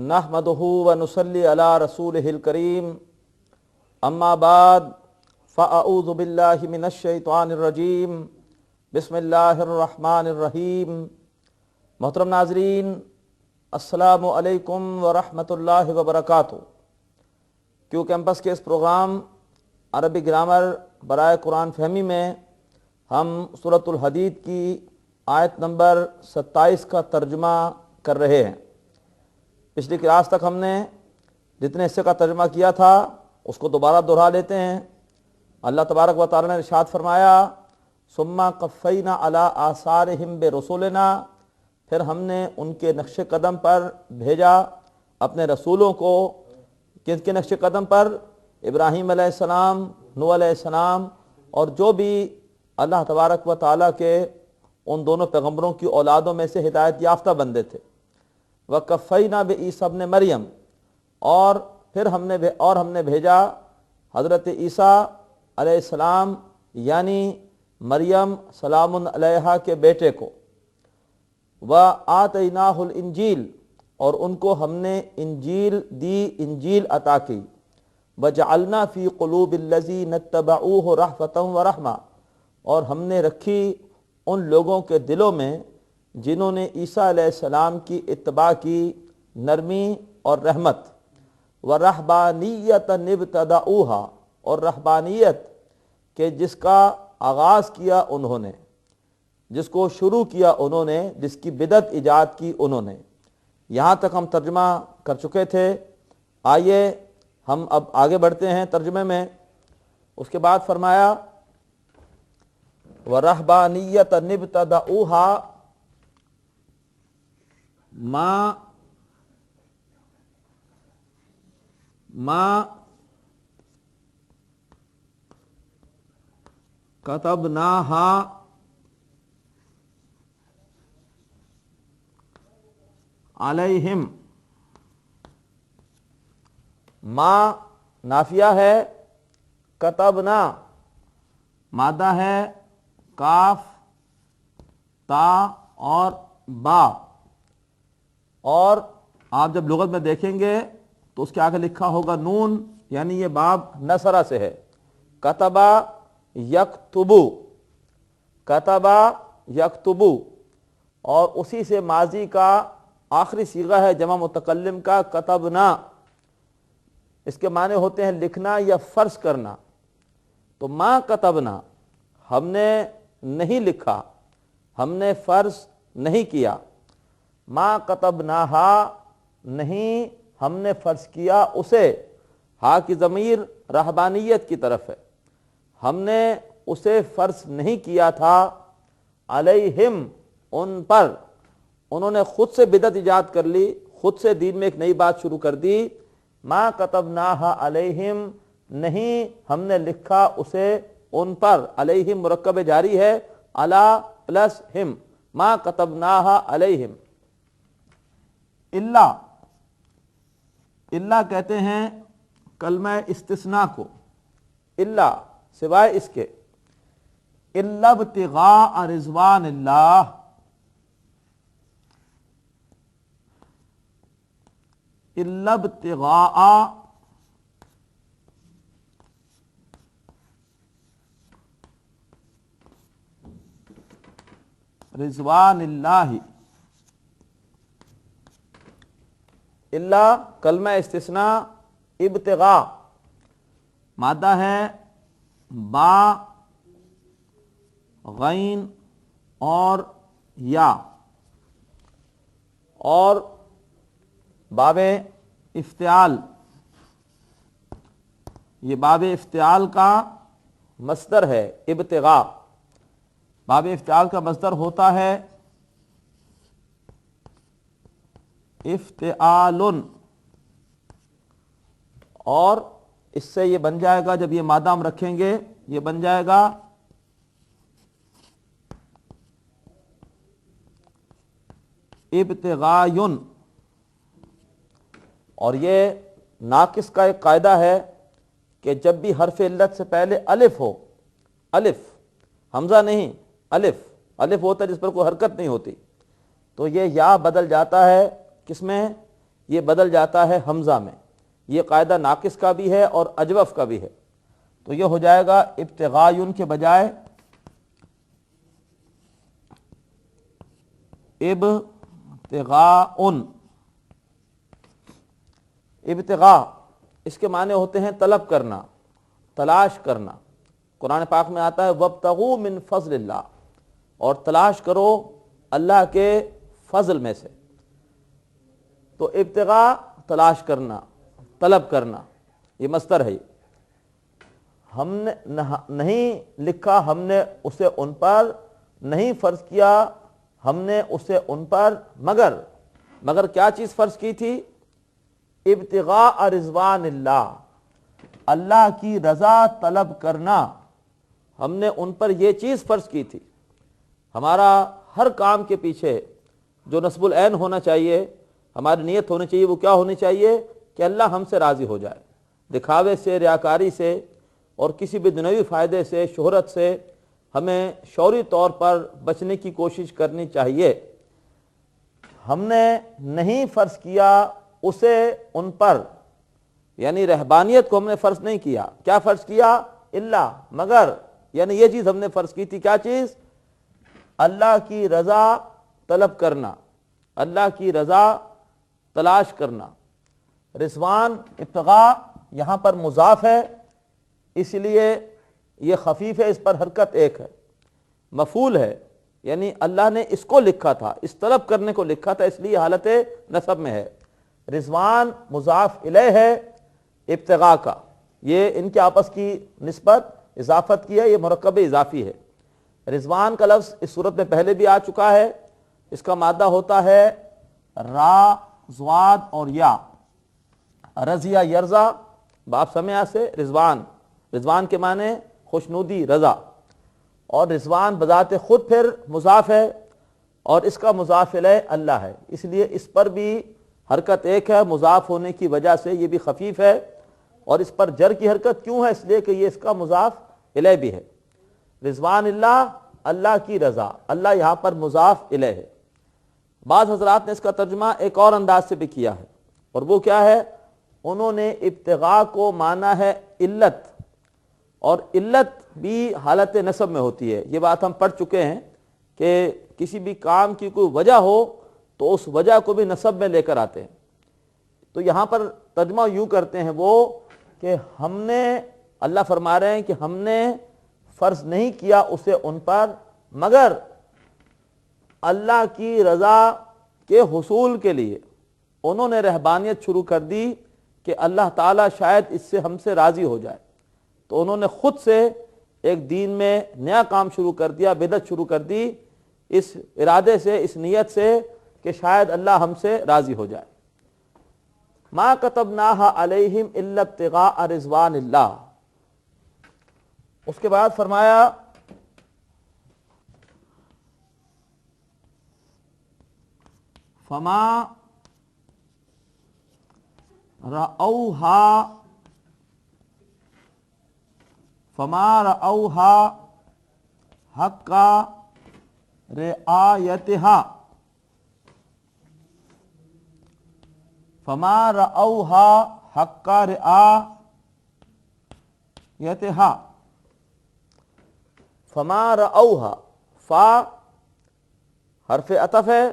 نحمدہ ونصلی علی رسولہ الکریم اما بعد فاعوذ باللہ من الشیطان الرجیم بسم اللہ الرحمن الرحیم۔ محترم ناظرین، السلام علیکم ورحمۃ اللہ وبرکاتہ۔ کیو کیمپس کے اس پروگرام عربی گرامر برائے قرآن فہمی میں ہم سورۃ الحدید کی آیت نمبر 27 کا ترجمہ کر رہے ہیں۔ پچھلی کلاس تک ہم نے جتنے حصے کا ترجمہ کیا تھا اس کو دوبارہ دہرا لیتے ہیں۔ اللہ تبارک و تعالی نے ارشاد فرمایا ثم قفینا علی آثارہم برسولنا، پھر ہم نے ان کے نقش قدم پر بھیجا اپنے رسولوں کو۔ کن کے نقش قدم پر؟ ابراہیم علیہ السلام، نوح علیہ السلام، اور جو بھی اللہ تبارک و تعالیٰ کے ان دونوں پیغمبروں کی اولادوں میں سے ہدایت یافتہ بندے تھے۔ وَقَفَّيْنَا بِعِیسیٰ ابْنِ مریم، اور پھر ہم نے بھیجا حضرت عیسیٰ علیہ السلام یعنی مریم سلام علیہا کے بیٹے کو۔ وَآتَيْنَاهُ الْإِنْجِيلَ، اور ان کو ہم نے انجیل دی، انجیل عطا کی۔ وَجَعَلْنَا فِي قُلُوبِ الَّذِينَ اتَّبَعُوهُ رَحْفَةً وَرَحْمَةً، اور ہم نے رکھی ان لوگوں کے دلوں میں جنہوں نے عیسیٰ علیہ السلام کی اتباع کی، نرمی اور رحمت۔ وَرَحْبَانِيَّةً ابْتَدَعُوهَا، اور رہبانیت کہ جس کا آغاز کیا انہوں نے، جس کو شروع کیا انہوں نے، جس کی بدعت ایجاد کی انہوں نے۔ یہاں تک ہم ترجمہ کر چکے تھے۔ آئیے ہم اب آگے بڑھتے ہیں ترجمے میں۔ اس کے بعد فرمایا وَرَحْبَانِيَّةً ابْتَدَعُوهَا ما كتبناها علیہم۔ ما نافیہ ہے، کتبنا مادہ ہے کاف، تا اور با، اور آپ جب لغت میں دیکھیں گے تو اس کے آگے لکھا ہوگا نون، یعنی یہ باب نصرہ سے ہے۔ کتبا یکتبو، کتبا یکتبو، اور اسی سے ماضی کا آخری صیغہ ہے جمع متکلم کا کتبنا۔ اس کے معنی ہوتے ہیں لکھنا یا فرض کرنا۔ تو ما کتبنا، ہم نے نہیں لکھا، ہم نے فرض نہیں کیا۔ ما کتبناہا، نہیں ہم نے فرض کیا اسے۔ ہا کی ضمیر رہبانیت کی طرف ہے، ہم نے اسے فرض نہیں کیا تھا علیہم، ان پر۔ انہوں نے خود سے بدعت ایجاد کر لی، خود سے دین میں ایک نئی بات شروع کر دی۔ ما کتبناہا علیہم، نہیں ہم نے لکھا اسے ان پر۔ علیہم مرکب جاری ہے، علی پلس ہم، ما کتبناہا علیہم۔ اللہ کہتے ہیں کلمہ استثناء کو، اللہ سوائے اس کے، الا ابتغاء رضوان اللہ، الا ابتغاء رضوان اللہ۔ اللہ کلمہ استثناء، ابتغاء مادہ ہے با، غین اور یا، اور باب افتعال، یہ باب افتعال کا مصدر ہے ابتغاء۔ باب افتعال کا مصدر ہوتا ہے افتعال، اور اس سے یہ بن جائے گا، جب یہ مادہ ہم رکھیں گے یہ بن جائے گا ابتغاء۔ اور یہ ناقص کا ایک قاعدہ ہے کہ جب بھی حرف علت سے پہلے الف ہو، الف حمزہ نہیں، الف ہوتا ہے جس پر کوئی حرکت نہیں ہوتی، تو یہ یا بدل جاتا ہے کس میں؟ یہ بدل جاتا ہے حمزہ میں. یہ قاعدہ ناقص کا بھی ہے اور اجوف کا بھی ہے. تو یہ ہو جائے گا ابتغاء کے بجائے ابتغاء. ابتغاء اس کے معنی ہوتے ہیں طلب کرنا، تلاش کرنا. قرآن پاک میں آتا ہے وابتغوا من فضل اللہ، اور تلاش کرو اللہ کے فضل میں سے. تو ابتغاء تلاش کرنا، طلب کرنا، یہ مصدر ہے. ہم نے نہیں لکھا ہم نے اسے ان پر، نہیں فرض کیا ہم نے اسے ان پر، مگر کیا چیز فرض کی تھی؟ ابتغاء رضوان اللہ، اللہ کی رضا طلب کرنا. ہم نے ان پر یہ چیز فرض کی تھی. ہمارا ہر کام کے پیچھے جو نصب العین ہونا چاہیے، ہماری نیت ہونی چاہیے، وہ کیا ہونی چاہیے؟ کہ اللہ ہم سے راضی ہو جائے. دکھاوے سے، ریاکاری سے اور کسی بھی دنیوی فائدے سے، شہرت سے ہمیں شعوری طور پر بچنے کی کوشش کرنی چاہیے. ہم نے نہیں فرض کیا اسے ان پر، یعنی رہبانیت کو ہم نے فرض نہیں کیا. کیا فرض کیا؟ اللہ، مگر، یعنی یہ چیز ہم نے فرض کی تھی. کیا چیز؟ اللہ کی رضا طلب کرنا، اللہ کی رضا تلاش کرنا. رضوان ابتغاء یہاں پر مضاف ہے، اس لیے یہ خفیف ہے، اس پر حرکت ایک ہے. مفعول ہے، یعنی اللہ نے اس کو لکھا تھا، اس طلب کرنے کو لکھا تھا، اس لیے حالت نصب میں ہے. رضوان مضاف الیہ ہے ابتغاء کا، یہ ان کے آپس کی نسبت اضافت کی ہے، یہ مرکب اضافی ہے. رضوان کا لفظ اس صورت میں پہلے بھی آ چکا ہے. اس کا مادہ ہوتا ہے را، ضاد اور یا. رضیہ یرضا، باب سمعہ سے رضوان. رضوان کے معنی خوشنودی، رضا. اور رضوان بذات خود پھر مضاف ہے، اور اس کا مضاف الیہ اللہ ہے، اس لیے اس پر بھی حرکت ایک ہے. مضاف ہونے کی وجہ سے یہ بھی خفیف ہے. اور اس پر جر کی حرکت کیوں ہے؟ اس لیے کہ یہ اس کا مضاف الیہ بھی ہے. رضوان اللہ، اللہ کی رضا. اللہ یہاں پر مضاف الیہ ہے. بعض حضرات نے اس کا ترجمہ ایک اور انداز سے بھی کیا ہے، اور وہ کیا ہے؟ انہوں نے ابتغاء کو مانا ہے علت، اور علت بھی حالت نصب میں ہوتی ہے. یہ بات ہم پڑھ چکے ہیں کہ کسی بھی کام کی کوئی وجہ ہو تو اس وجہ کو بھی نصب میں لے کر آتے ہیں. تو یہاں پر ترجمہ یوں کرتے ہیں وہ کہ ہم نے، اللہ فرما رہے ہیں کہ ہم نے فرض نہیں کیا اسے ان پر، مگر اللہ کی رضا کے حصول کے لیے انہوں نے رہبانیت شروع کر دی کہ اللہ تعالیٰ شاید اس سے ہم سے راضی ہو جائے. تو انہوں نے خود سے ایک دین میں نیا کام شروع کر دیا، بدعت شروع کر دی، اس ارادے سے، اس نیت سے کہ شاید اللہ ہم سے راضی ہو جائے. ما کتبناہا علیہم الا ابتغاء رضوان اللہ. اس کے بعد فرمایا فما رأوہا حق رعایتہا. فما رأوہا حق رعایتہا. فما رأوہا، فا حرف عطف ہے،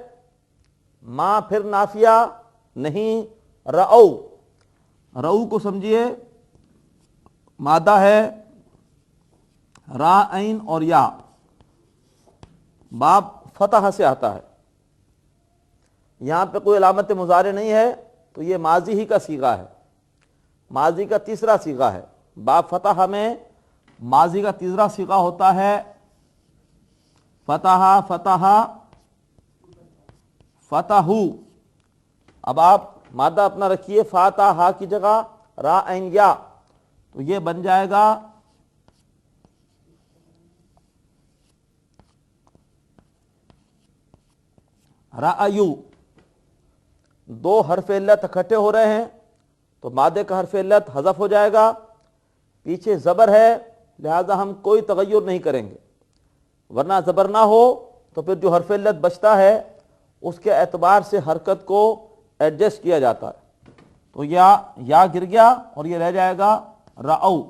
ما پھر نافیہ نہیں، رأو. رأو کو سمجھیے مادہ ہے را، عین اور یا. باب فتح سے آتا ہے. یہاں پہ کوئی علامت مضارع نہیں ہے، تو یہ ماضی ہی کا صیغہ ہے، ماضی کا تیسرا صیغہ ہے. باب فتح میں ماضی کا تیسرا صیغہ ہوتا ہے فتح، فتح، فتحو. اب آپ مادہ اپنا رکھیے فاتحہ کی جگہ را عین یا، تو یہ بن جائے گا رأیو. دو حرف علت اکٹھے ہو رہے ہیں تو مادے کا حرف علت حذف ہو جائے گا. پیچھے زبر ہے لہذا ہم کوئی تغیر نہیں کریں گے، ورنہ زبر نہ ہو تو پھر جو حرف علت بچتا ہے اس کے اعتبار سے حرکت کو ایڈجسٹ کیا جاتا ہے، تو یا گر گیا اور یہ رہ جائے گا رأو۔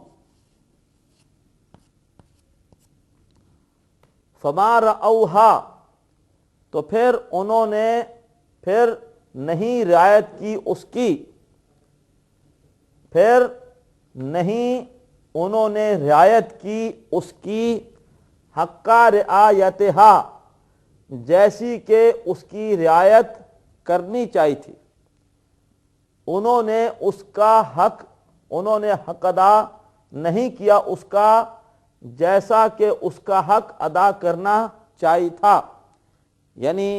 فما رأوہا، تو پھر انہوں نے پھر نہیں رعایت کی اس کی، پھر نہیں انہوں نے رعایت کی اس کی حق رعایتہا، جیسی کہ اس کی رعایت کرنی چاہیے تھی۔ انہوں نے اس کا حق، انہوں نے حق ادا نہیں کیا اس کا جیسا کہ اس کا حق ادا کرنا چاہیے تھا۔ یعنی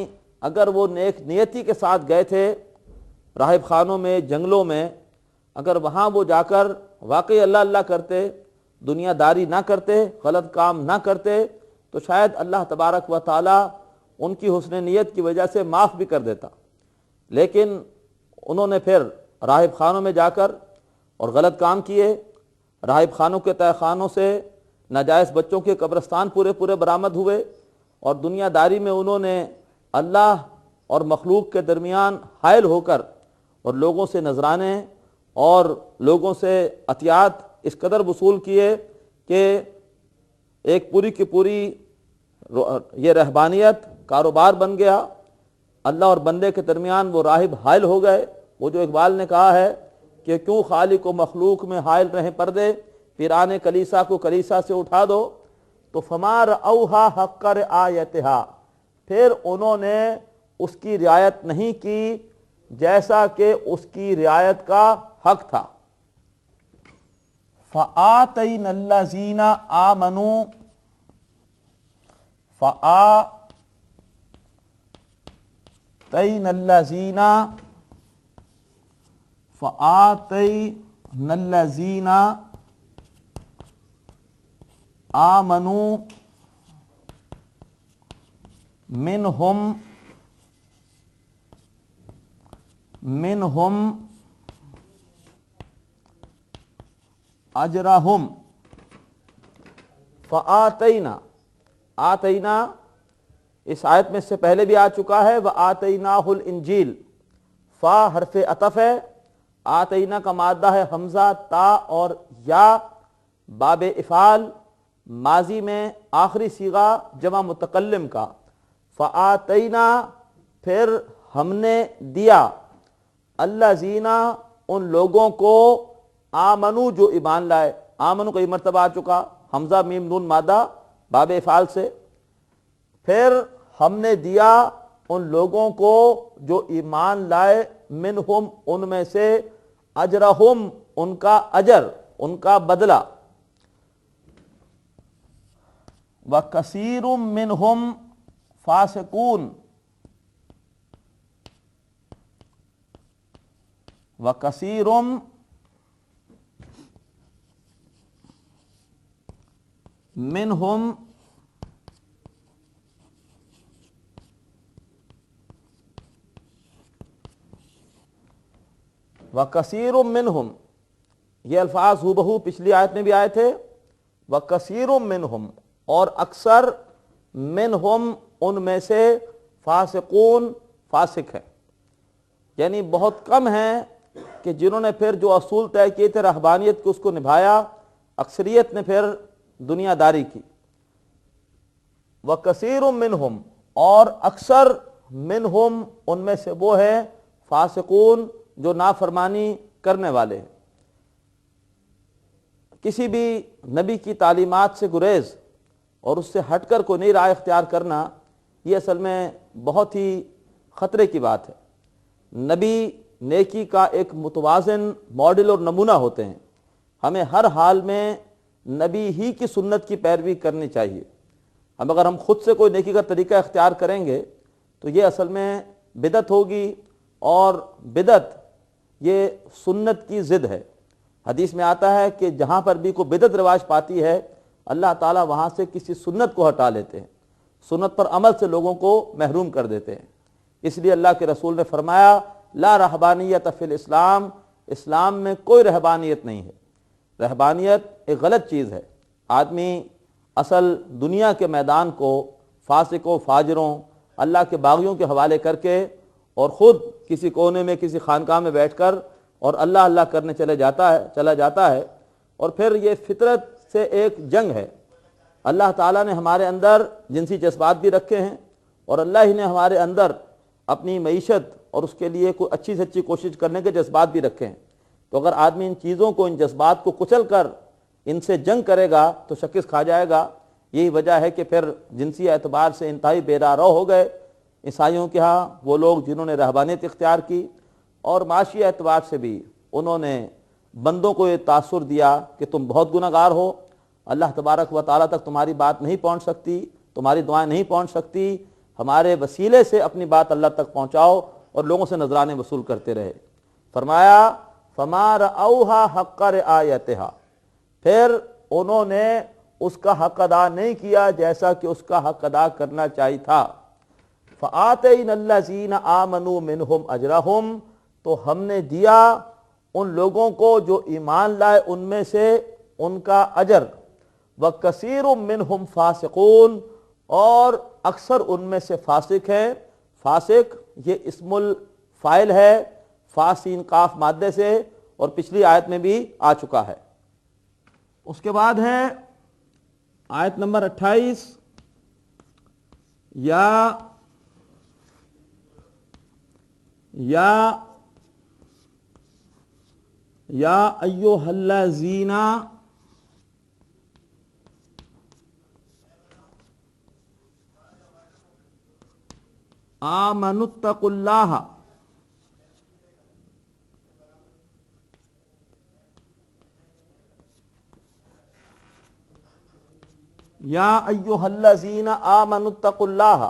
اگر وہ نیک نیتی کے ساتھ گئے تھے راہب خانوں میں، جنگلوں میں، اگر وہاں وہ جا کر واقعی اللہ اللہ کرتے، دنیا داری نہ کرتے، غلط کام نہ کرتے، تو شاید اللہ تبارک و تعالی ان کی حسن نیت کی وجہ سے معاف بھی کر دیتا۔ لیکن انہوں نے پھر راہب خانوں میں جا کر اور غلط کام کیے، راہب خانوں کے تہہ خانوں سے ناجائز بچوں کے قبرستان پورے برآمد ہوئے، اور دنیا داری میں انہوں نے اللہ اور مخلوق کے درمیان حائل ہو کر اور لوگوں سے نذرانے اور لوگوں سے عطیات اس قدر وصول کیے کہ ایک پوری کی پوری یہ رہبانیت کاروبار بن گیا۔ اللہ اور بندے کے درمیان وہ راہب حائل ہو گئے۔ وہ جو اقبال نے کہا ہے کہ کیوں خالق و مخلوق میں حائل رہیں پردے، پیران کلیسا کو کلیسا سے اٹھا دو، تو فما رأوہا حق رعایتہا، پھر انہوں نے اس کی رعایت نہیں کی جیسا کہ اس کی رعایت کا حق تھا۔ فآتینا الذین آمنوا، فآتینا الذین آمنوا منہم اجرہم۔ فآتینا، آتینا اس آیت میں اس سے پہلے بھی آ چکا ہے، وآتیناہ الانجیل، فا حرف عطف ہے، آتینا کا مادہ ہے حمزہ، تا اور یا باب افعال، ماضی میں آخری صیغہ جمع متکلم کا۔ فآتینا، پھر ہم نے دیا، الذین، ان لوگوں کو، آمنو جو ایمان لائے، آمنو کئی مرتبہ آ چکا، حمزہ میم نون مادہ باب افعال سے، پھر ہم نے دیا ان لوگوں کو جو ایمان لائے، منہم ان میں سے، اجرہم ان کا اجر، ان کا بدلہ، وکثیر منہم فاسقون، وکثیر منہم وَكَثِيرٌ مِّنْهُمْ، یہ الفاظ ہو پچھلی آیت میں بھی آئے تھے، وَكَثِيرٌ مِّنْهُمْ، اور اکثر، منہم ان میں سے، فاسقون فاسق ہیں، یعنی بہت کم ہیں کہ جنہوں نے پھر جو اصول طے کیے تھے رہبانیت کے اس کو نبھایا، اکثریت نے پھر دنیا داری کی۔ وَكَثِيرٌ مِّنْهُمْ، اور اکثر، منہم ان میں سے وہ ہیں، فاسقون جو نافرمانی کرنے والے ہیں۔ کسی بھی نبی کی تعلیمات سے گریز اور اس سے ہٹ کر کوئی نئی راہ اختیار کرنا، یہ اصل میں بہت ہی خطرے کی بات ہے۔ نبی نیکی کا ایک متوازن ماڈل اور نمونہ ہوتے ہیں، ہمیں ہر حال میں نبی ہی کی سنت کی پیروی کرنی چاہیے۔ اگر ہم خود سے کوئی نیکی کا طریقہ اختیار کریں گے تو یہ اصل میں بدعت ہوگی، اور بدعت یہ سنت کی ضد ہے۔ حدیث میں آتا ہے کہ جہاں پر بھی کوئی بدعت رواج پاتی ہے، اللہ تعالیٰ وہاں سے کسی سنت کو ہٹا لیتے ہیں، سنت پر عمل سے لوگوں کو محروم کر دیتے ہیں۔ اس لیے اللہ کے رسول نے فرمایا، لا رہبانیت فی الاسلام، اسلام میں کوئی رہبانیت نہیں ہے۔ رہبانیت ایک غلط چیز ہے۔ آدمی اصل دنیا کے میدان کو فاسقوں، فاجروں، اللہ کے باغیوں کے حوالے کر کے اور خود کسی کونے میں کسی خانقاہ میں بیٹھ کر اور اللہ اللہ کرنے چلا جاتا ہے، اور پھر یہ فطرت سے ایک جنگ ہے۔ اللہ تعالیٰ نے ہمارے اندر جنسی جذبات بھی رکھے ہیں، اور اللہ ہی نے ہمارے اندر اپنی معیشت اور اس کے لیے کوئی اچھی سے اچھی کوشش کرنے کے جذبات بھی رکھے ہیں۔ تو اگر آدمی ان چیزوں کو، ان جذبات کو کچل کر ان سے جنگ کرے گا تو شکست کھا جائے گا۔ یہی وجہ ہے کہ پھر جنسی اعتبار سے انتہائی بے راہ ہو گئے عیسائیوں کے ہاں وہ لوگ جنہوں نے رہبانیت اختیار کی، اور معاشی اعتبار سے بھی انہوں نے بندوں کو یہ تاثر دیا کہ تم بہت گناہ گار ہو، اللہ تبارک و تعالیٰ تک تمہاری بات نہیں پہنچ سکتی، تمہاری دعائیں نہیں پہنچ سکتی، ہمارے وسیلے سے اپنی بات اللہ تک پہنچاؤ، اور لوگوں سے نذرانے وصول کرتے رہے۔ فرمایا فَمَا رَأَوْهَا حَقَّ رِعَایَتِهَا، پھر انہوں نے اس کا حق ادا نہیں کیا جیسا کہ اس کا حق ادا کرنا چاہیے تھا۔ فَآتَيْنَا الَّذِينَ آمَنُوا مِنْهُمْ أَجْرَهُمْ، تو ہم نے دیا ان لوگوں کو جو ایمان لائے ان میں سے ان کا اجر۔ وَكَثِيرٌ مِّنْهُمْ فَاسِقُونَ، اور اکثر ان میں سے فاسق ہیں۔ فاسق یہ اسم الفاعل ہے، فاسین قاف مادے سے، اور پچھلی آیت میں بھی آ چکا ہے۔ اس کے بعد ہے آیت نمبر 28، یا ایھا الذین آمنوا اتقوا اللہ، یا ایھا الذین آمنوا اتقوا اللہ،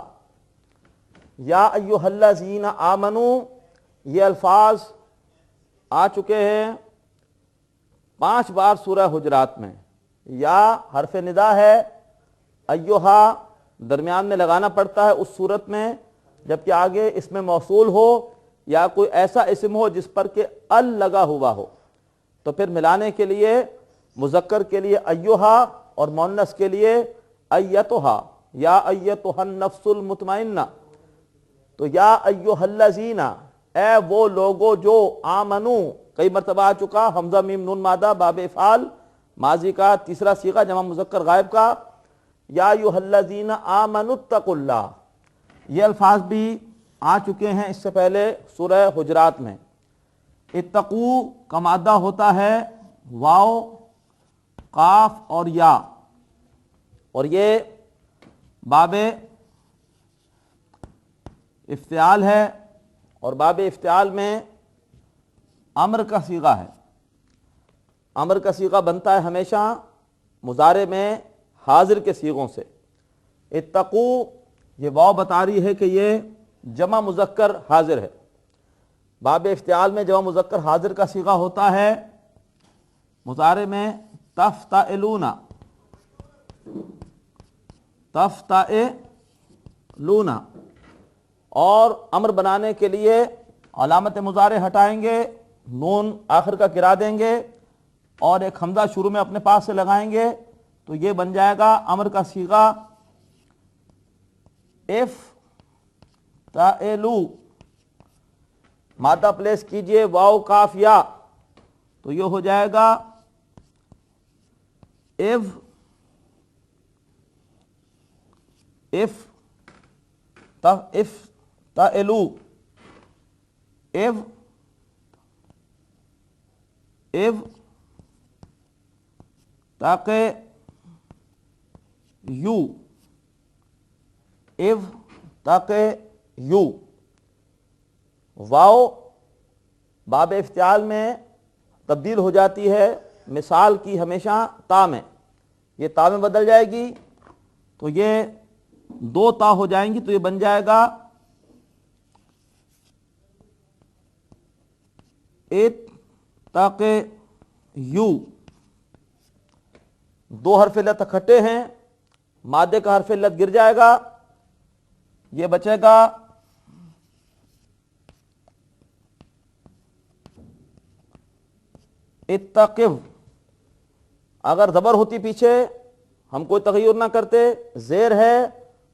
یا ایھا الذین آمنوا، یہ الفاظ آ چکے ہیں 5 بار سورہ حجرات میں۔ یا حرف ندا ہے، ایھا درمیان میں لگانا پڑتا ہے اس صورت میں جبکہ آگے اس میں موصول ہو یا کوئی ایسا اسم ہو جس پر کہ ال لگا ہوا ہو، تو پھر ملانے کے لیے مذکر کے لیے ایھا اور مؤنث کے لیے ایتھا، یا ایتھا النفس المطمئنہ۔ تو یا ایھا الذین، اے وہ لوگو جو آمنو، کئی مرتبہ آ چکا، حمزہ میم نون مادہ باب افعال، ماضی کا تیسرا صیغہ جمع مذکر غائب کا، یا ایھا الذین آمنوا اتقوا اللہ، یہ الفاظ بھی آ چکے ہیں اس سے پہلے سورہ حجرات میں۔ اتقو کا مادہ ہوتا ہے واو، قاف اور یا، اور یہ باب افتعال ہے، اور باب افتعال میں امر کا صیغہ ہے۔ امر کا صیغہ بنتا ہے ہمیشہ مضارع میں حاضر کے صیغوں سے۔ اتقو یہ واو بتا رہی ہے کہ یہ جمع مذکر حاضر ہے۔ باب افتعال میں جمع مذکر حاضر کا صیغہ ہوتا ہے مضارع میں تفتعلون، تفتعلون، اور امر بنانے کے لیے علامت مضارع ہٹائیں گے، نون آخر کا گرا دیں گے، اور ایک حمزہ شروع میں اپنے پاس سے لگائیں گے، تو یہ بن جائے گا امر کا صیغہ افتعلوا۔ مادہ پلیس کیجئے واو کاف یا، تو یہ ہو جائے گا افتعلوا، افتقیوا۔ واو باب افتعال میں تبدیل ہو جاتی ہے مثال کی ہمیشہ تا میں، یہ تا میں بدل جائے گی تو یہ 2 تا ہو جائیں گی، تو یہ بن جائے گا اتقیو۔ 2 حرف علت اکھٹے ہیں، مادے کا حرف علت گر جائے گا، یہ بچے گا اتقو۔ اگر زبر ہوتی پیچھے ہم کوئی تغیر نہ کرتے، زیر ہے،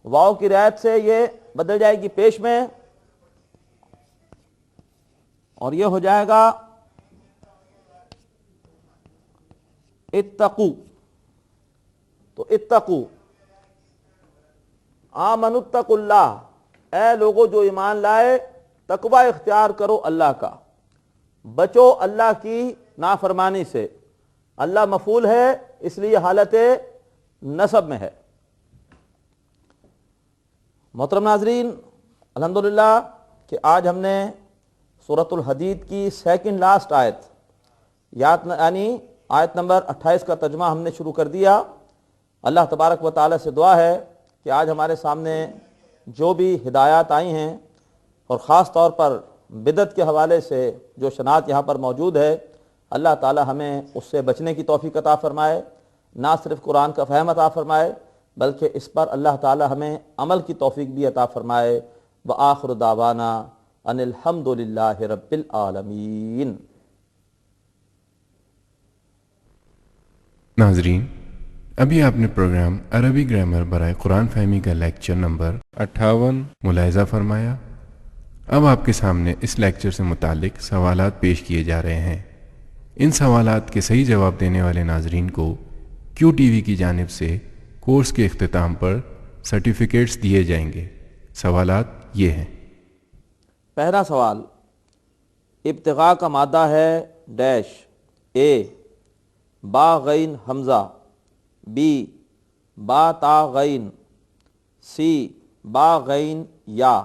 واو کی رعایت سے یہ بدل جائے گی پیش میں، اور یہ ہو جائے گا اتقو. تو اتقو آمنوا اتقوا اللہ، اے لوگوں جو ایمان لائے تقوی اختیار کرو اللہ کا، بچو اللہ کی نافرمانی سے. اللہ مفعول ہے اس لیے حالت نصب میں ہے. محترم ناظرین، الحمدللہ کہ آج ہم نے سورۃ الحدید کی سیکنڈ لاسٹ آیت یعنی آیت نمبر 28 کا ترجمہ ہم نے شروع کر دیا. اللہ تبارک و تعالی سے دعا ہے کہ آج ہمارے سامنے جو بھی ہدایات آئی ہیں اور خاص طور پر بدعت کے حوالے سے جو شناعت یہاں پر موجود ہے، اللہ تعالی ہمیں اس سے بچنے کی توفیق عطا فرمائے. نہ صرف قرآن کا فہم عطا فرمائے بلکہ اس پر اللہ تعالی ہمیں عمل کی توفیق بھی عطا فرمائے. وآخر دعوانا ان الحمد للہ رب العالمین. ناظرین، ابھی آپ نے پروگرام عربی گرامر برائے قرآن فہمی کا لیکچر نمبر 58 ملاحظہ فرمایا. اب آپ کے سامنے اس لیکچر سے متعلق سوالات پیش کیے جا رہے ہیں. ان سوالات کے صحیح جواب دینے والے ناظرین کو کیو ٹی وی کی جانب سے کورس کے اختتام پر سرٹیفکیٹس دیے جائیں گے. سوالات یہ ہیں. پہلا سوال، ابتغاء کا مادہ ہے ڈیش. اے با غین حمزہ، بی با تا غین، سی با غین یا.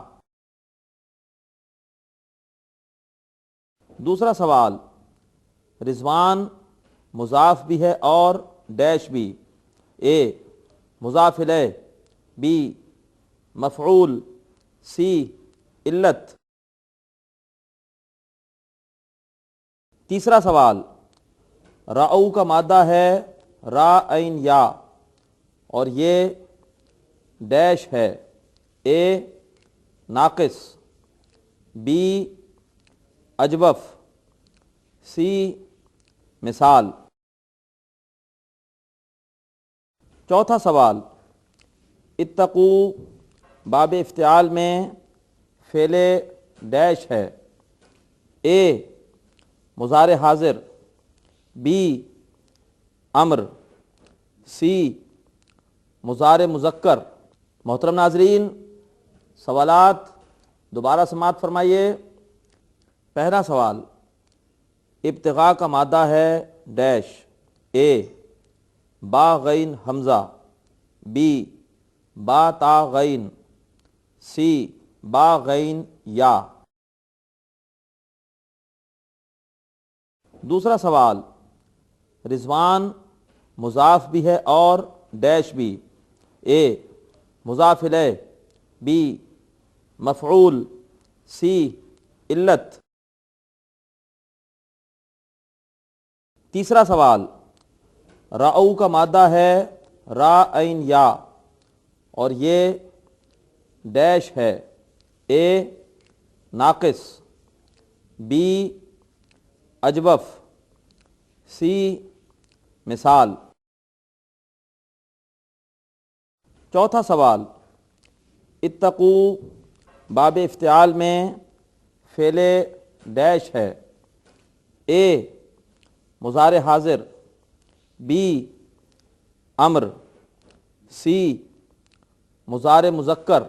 دوسرا سوال، رضوان مضاف بھی ہے اور ڈیش بھی. اے مضاف الیہ، بی مفعول، سی علت. تیسرا سوال، رعو کا مادہ ہے را عین یا اور یہ ڈیش ہے. اے ناقص، بی اجوف، سی مثال. چوتھا سوال، اتقو باب افتعال میں فعل ڈیش ہے. اے مضارع حاضر، بی امر، سی مضارع مذکر. محترم ناظرین، سوالات دوبارہ سماعت فرمائیے. پہلا سوال، ابتغاء کا مادہ ہے ڈیش. اے با غین حمزہ، بی با تا غین، سی با غین یا. دوسرا سوال، رضوان مضاف بھی ہے اور ڈیش بھی. اے مضاف الیہ، بی مفعول، سی علت. تیسرا سوال، رعو کا مادہ ہے را عین یا اور یہ ڈیش ہے. اے ناقص، بی اجوف، سی مثال. چوتھا سوال، اتقو باب افتعال میں فعل ڈیش ہے. اے مضارع حاضر، بی امر، سی مضارع مذکر.